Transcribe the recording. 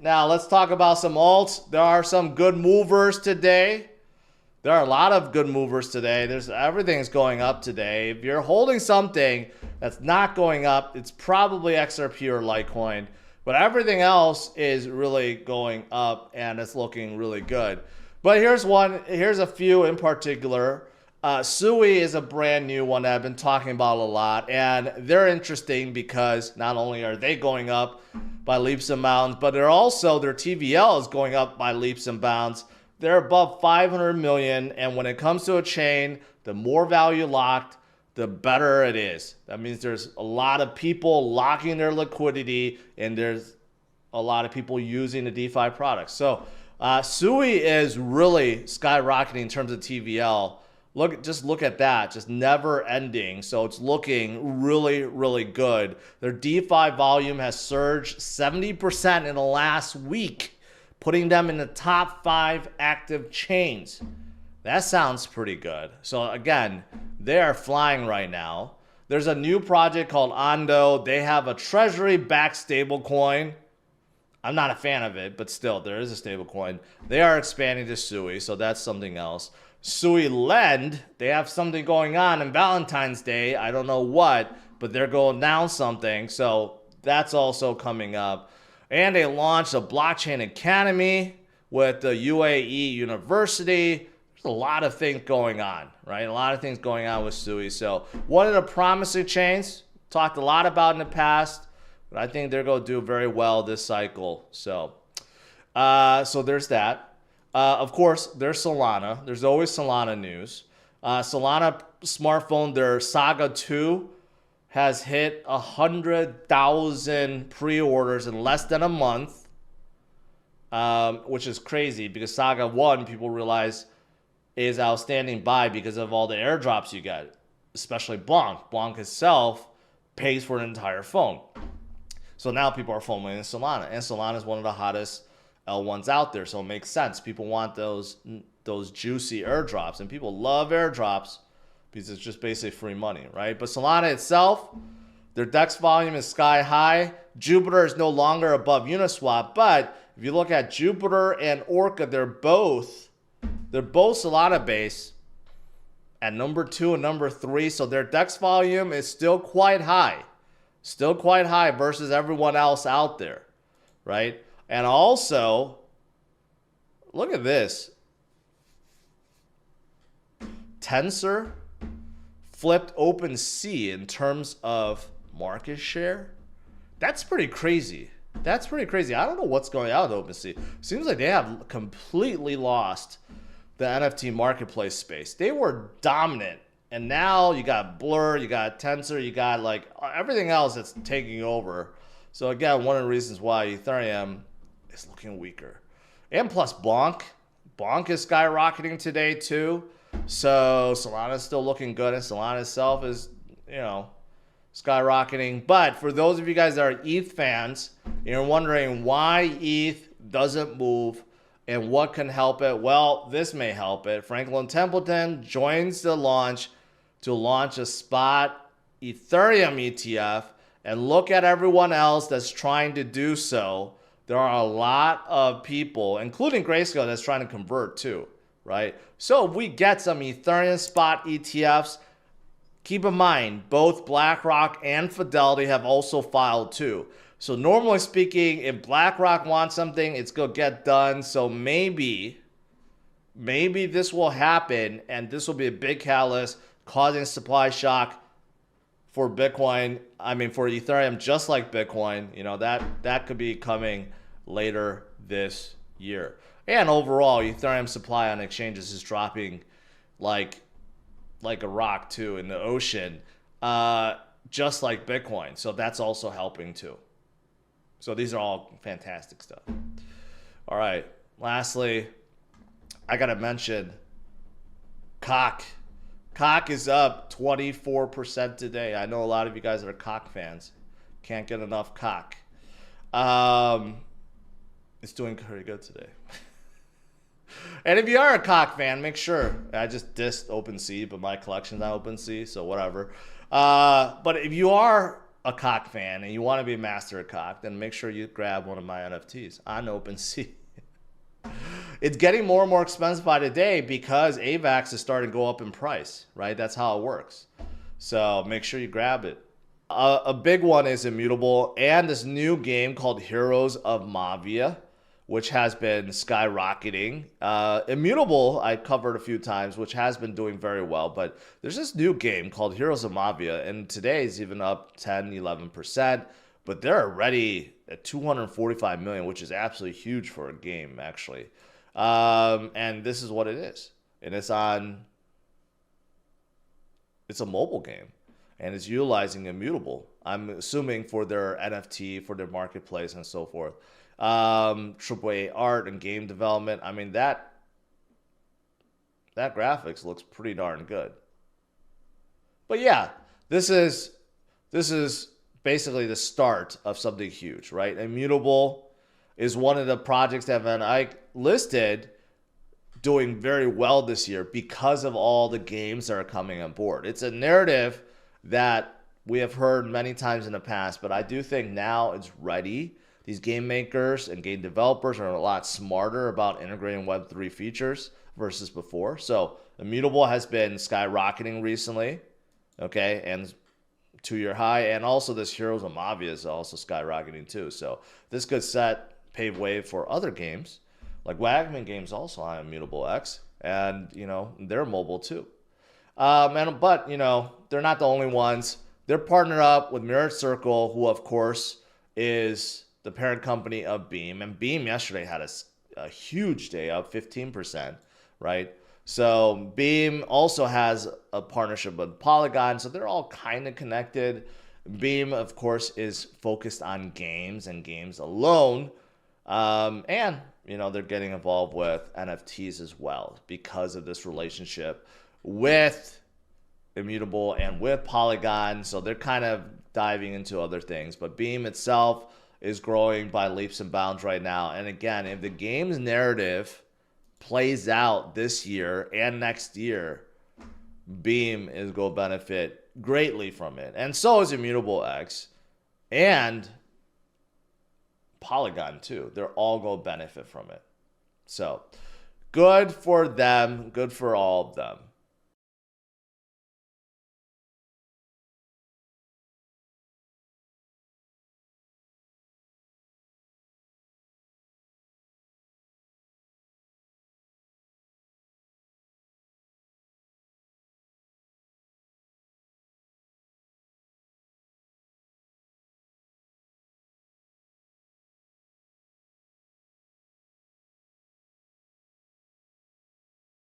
Now let's talk about some alts. There are some good movers today. There are a lot of good movers today. Everything's going up today. If you're holding something that's not going up, it's probably XRP or Litecoin. But everything else is really going up and it's looking really good. But here's a few in particular. Sui is a brand new one that I've been talking about a lot. And they're interesting because not only are they going up by leaps and bounds, but their TVL is going up by leaps and bounds. They're above 500 million. And when it comes to a chain, the more value locked, the better it is. That means there's a lot of people locking their liquidity and there's a lot of people using the DeFi products. So Sui is really skyrocketing in terms of TVL. Just look at that, just never ending. So it's looking really, really good. Their DeFi volume has surged 70% in the last week, putting them in the top 5 active chains. That sounds pretty good. So again, they are flying right now. There's a new project called Ondo. They have a treasury-backed stablecoin. I'm not a fan of it, but still, there is a stablecoin. They are expanding to Sui, so that's something else. Sui Lend, they have something going on Valentine's Day. I don't know what, but they're going down something. So that's also coming up. And they launched a blockchain academy with the UAE University. There's a lot of things going on, right? A lot of things going on with Sui. So one of the promising chains, talked a lot about in the past, but I think they're going to do very well this cycle. So there's that. Of course, there's Solana. There's always Solana news. Solana smartphone, their Saga 2 has hit 100,000 pre-orders in less than a month, which is crazy because Saga 1, people realize, is outstanding buy because of all the airdrops you get, especially Blanc. Blanc itself pays for an entire phone. So now people are following Solana, and Solana is one of the hottest L1s out there, so it makes sense. People want those juicy airdrops, and people love airdrops because it's just basically free money, right? But Solana itself, their DEX volume is sky high. Jupiter is no longer above Uniswap, but if you look at Jupiter and Orca, they're both Solana based at number 2 and number 3, so their DEX volume is still quite high versus everyone else out there, right? And also, look at this. Tensor flipped OpenSea in terms of market share. That's pretty crazy. I don't know what's going on with OpenSea. Seems like they have completely lost the NFT marketplace space. They were dominant. And now you got Blur, you got Tensor, you got like everything else that's taking over. So again, one of the reasons why Ethereum is looking weaker. And plus Blanc is skyrocketing today too. So Solana is still looking good, and Solana itself is, skyrocketing. But for those of you guys that are ETH fans, you're wondering why ETH doesn't move and what can help it. Well, this may help it. Franklin Templeton joins the launch to launch a spot Ethereum ETF, and look at everyone else that's trying to do so. There are a lot of people, including Grayscale, that's trying to convert too, right? So if we get some Ethereum spot ETFs, keep in mind, both BlackRock and Fidelity have also filed too. So normally speaking, if BlackRock wants something, it's going to get done. So maybe this will happen, and this will be a big catalyst causing supply shock for Bitcoin, for Ethereum, just like Bitcoin. That could be coming later this year. And overall, Ethereum supply on exchanges is dropping like a rock too in the ocean, just like Bitcoin. So that's also helping too. So these are all fantastic stuff. All right. Lastly, I got to mention COC. COC is up 24% today. I know a lot of you guys are COC fans. Can't get enough COC. It's doing pretty good today. And if you are a COC fan, make sure. I just dissed OpenSea, but my collection's on OpenSea, so whatever. But if you are a cock fan and you want to be a master of cock, then make sure you grab one of my NFTs on OpenSea. It's getting more and more expensive by the day because AVAX is starting to go up in price, right? That's how it works. So make sure you grab it. A big one is Immutable and this new game called Heroes of Mavia, which has been skyrocketing. Immutable, I covered a few times, which has been doing very well. But there's this new game called Heroes of Mavia, and today is even up 10, 11%. But they're already at 245 million, which is absolutely huge for a game, actually. And this is what it is. And it's a mobile game. And it's utilizing Immutable, I'm assuming, for their NFT, for their marketplace, and so forth. AAA art and game development. I mean, that graphics looks pretty darn good. But yeah, this is basically the start of something huge, right? Immutable is one of the projects that I listed doing very well this year because of all the games that are coming on board. It's a narrative that we have heard many times in the past, but I do think now it's ready. These game makers and game developers are a lot smarter about integrating Web3 features versus before. So Immutable has been skyrocketing recently, okay, and 2-year high, and also this Heroes of Mavia is also skyrocketing too. So this could pave way for other games, like Wagman Games also on Immutable X, and they're mobile too. But they're not the only ones. They're partnered up with Mirrored Circle, who of course is the parent company of Beam. And Beam yesterday had a huge day, up 15%, right? So Beam also has a partnership with Polygon, so they're all kind of connected. Beam, of course, is focused on games and games alone. And they're getting involved with NFTs as well because of this relationship with Immutable and with Polygon. So they're kind of diving into other things. But Beam itself is growing by leaps and bounds right now. And again, if the game's narrative plays out this year and next year, Beam is going to benefit greatly from it. And so is Immutable X and Polygon too. They're all going to benefit from it. So good for them. Good for all of them.